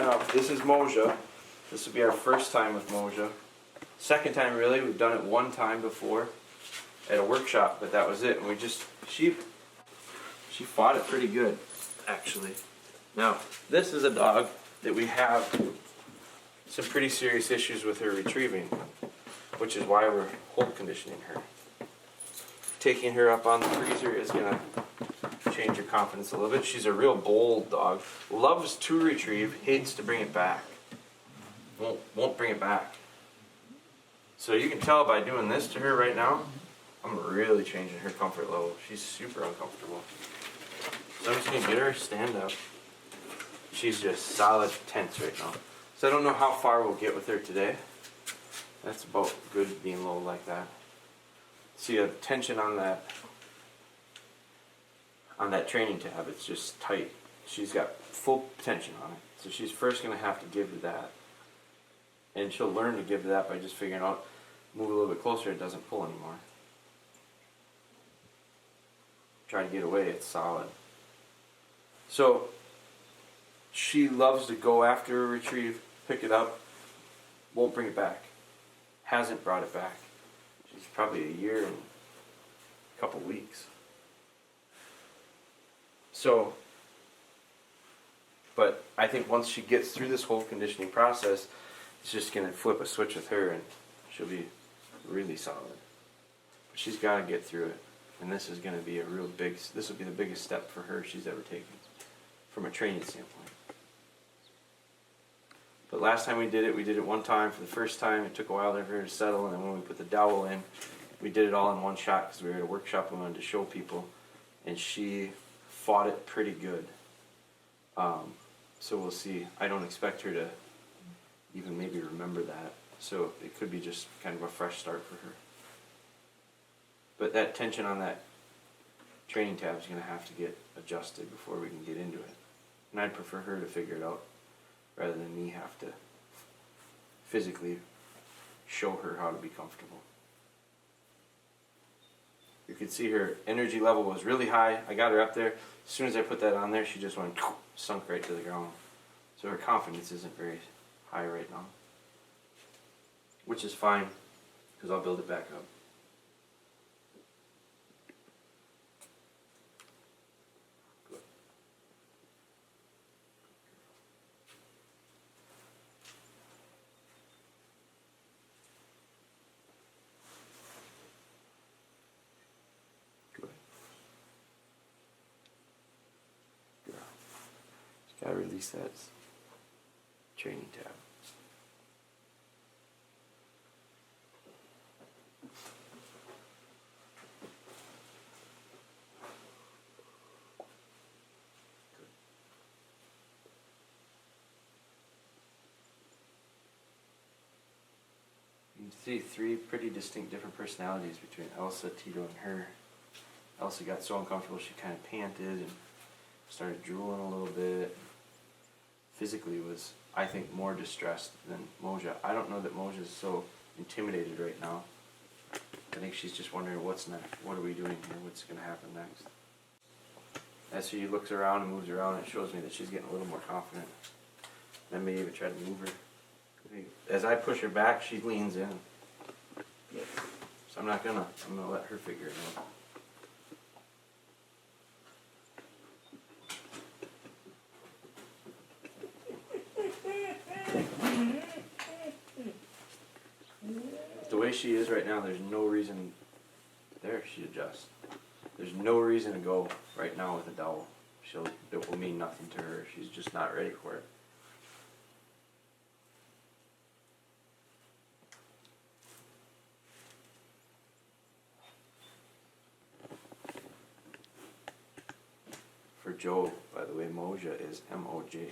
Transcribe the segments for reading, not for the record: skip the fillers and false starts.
Now, this is Moja. This will be our first time with Moja. Second time, really. We've done it one time before at a workshop, but that was it. And she fought it pretty good, actually. Now, this is a dog that we have some pretty serious issues with her retrieving, which is why we're hold conditioning her. Taking her up on the freezer is going to change her confidence a little bit. She's a real bold dog. Loves to retrieve, hates to bring it back. Won't bring it back. So you can tell by doing this to her right now, I'm really changing her comfort level. She's super uncomfortable. So I'm just going to get her to stand up. She's just solid tense right now. So I don't know how far we'll get with her today. That's about good being low like that. See a tension on that training tab. It's just tight. She's got full tension on it. So she's first going to have to give to that. And she'll learn to give to that by just figuring out, move a little bit closer, it doesn't pull anymore. Try to get away, it's solid. So she loves to go after a retrieve, pick it up, won't bring it back. Hasn't brought it back. She's probably a year and a couple weeks. So, but I think once she gets through this whole conditioning process, it's just going to flip a switch with her and she'll be really solid. But she's got to get through it. And this is going to be this will be the biggest step for her she's ever taken from a training standpoint. But last time we did it one time for the first time. It took a while for her to settle, and then when we put the dowel in, we did it all in one shot because we were at a workshop and we wanted to show people, and she fought it pretty good. So we'll see. I don't expect her to even maybe remember that, so it could be just kind of a fresh start for her. But that tension on that training tab is going to have to get adjusted before we can get into it. And I'd prefer her to figure it out rather than me have to physically show her how to be comfortable. You could see her energy level was really high. I got her up there. As soon as I put that on there, she just went sunk right to the ground. So her confidence isn't very high right now, which is fine because I'll build it back up. Gotta release that training tab. You can see three pretty distinct different personalities between Elsa, Tito, and her. Elsa got so uncomfortable she kind of panted and started drooling a little bit. Physically was, I think, more distressed than Moja. I don't know that Moja is so intimidated right now. I think she's just wondering what's next. What are we doing here? What's going to happen next? As she looks around and moves around, it shows me that she's getting a little more confident. I may even try to move her. As I push her back, she leans in. So I'm gonna let her figure it out. The way she is right now, there's no reason. There, she adjusts. There's no reason to go right now with a dowel. It will mean nothing to her. She's just not ready for it. For Joe, by the way, Moja is M-O-J-A.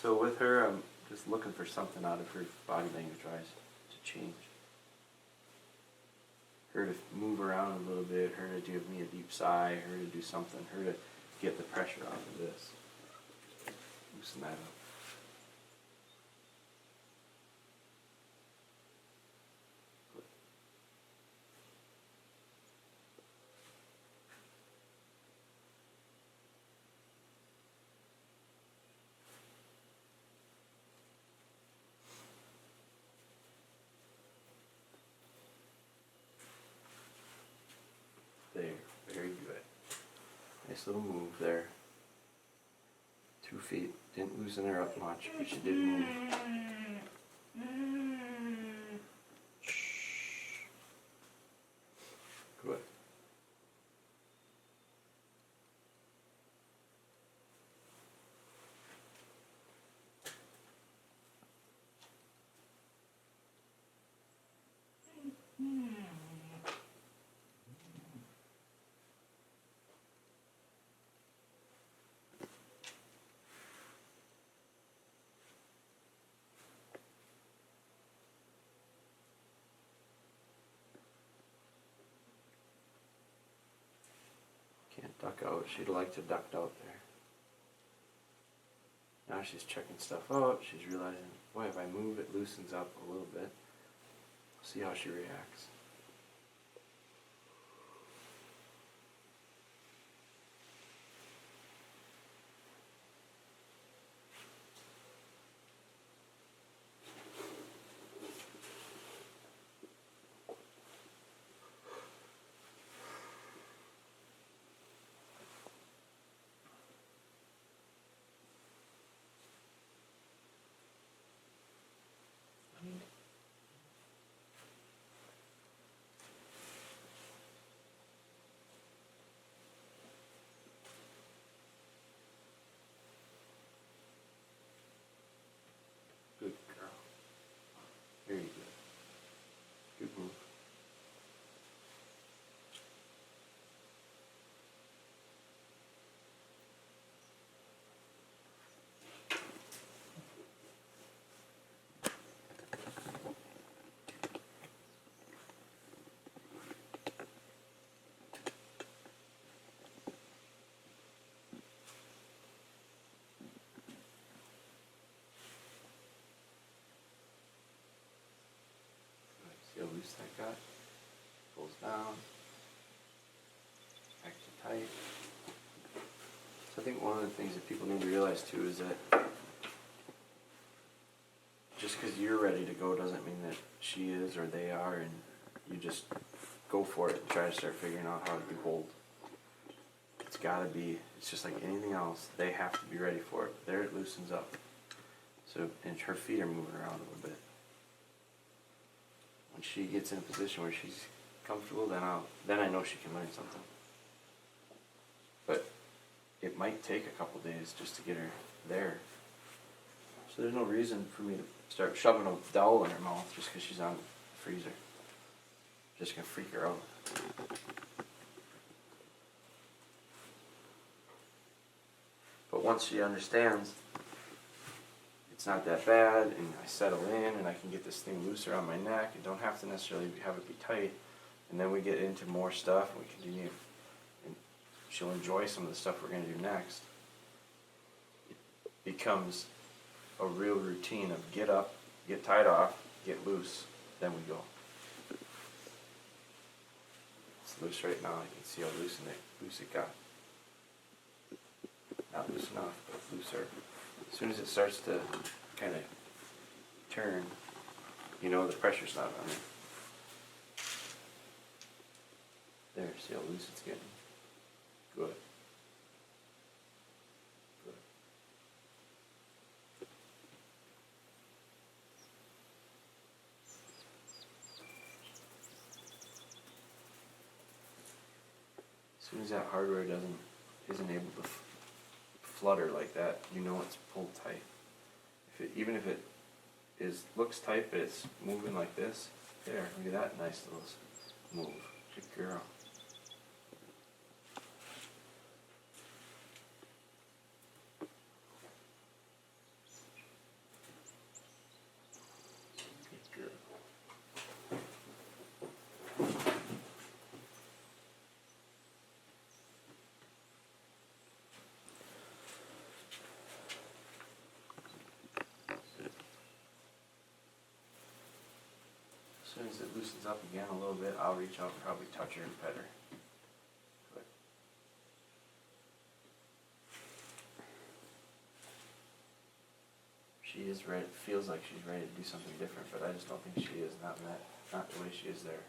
So with her, I'm just looking for something out of her body language-wise to change. Her to move around a little bit, her to give me a deep sigh, her to do something, her to get the pressure off of this. Loosen that up. There, very good. Nice little move there. 2 feet. Didn't loosen her up much, but she did move. Shh. Good. Can't duck out. She'd like to duck out there. Now she's checking stuff out. She's realizing, boy, if I move, it loosens up a little bit. See how she reacts. Good girl. Very good. Good move. See how loose that got? Pulls down. Back to tight. So I think one of the things that people need to realize too is that just because you're ready to go doesn't mean that she is or they are, and you just go for it and try to start figuring out how to do both. It's gotta be, it's just like anything else, they have to be ready for it. There it loosens up. So, and her feet are moving around a little bit. When she gets in a position where she's comfortable, then I know she can learn something. But it might take a couple days just to get her there. So there's no reason for me to start shoving a dowel in her mouth just because she's on the freezer. Just gonna freak her out. But once she understands it's not that bad, and I settle in, and I can get this thing looser on my neck, and don't have to necessarily have it be tight, and then we get into more stuff, and we continue, and she'll enjoy some of the stuff we're going to do next. It becomes a real routine of get up, get tied off, get loose, then we go. It's loose right now. You can see how loose it got. Not loose enough, but looser. As soon as it starts to kind of turn, you know the pressure's not on it. There, see how loose it's getting? Good. Good. As soon as that hardware isn't able to flutter like that, you know it's pulled tight. Even if it looks tight, but it's moving like this. There, look at that nice little move. Good girl. soon as it loosens up again a little bit, I'll reach out and probably touch her and pet her. But she is ready. Feels like she's ready to do something different, but I just don't think she is. Not the way she is there.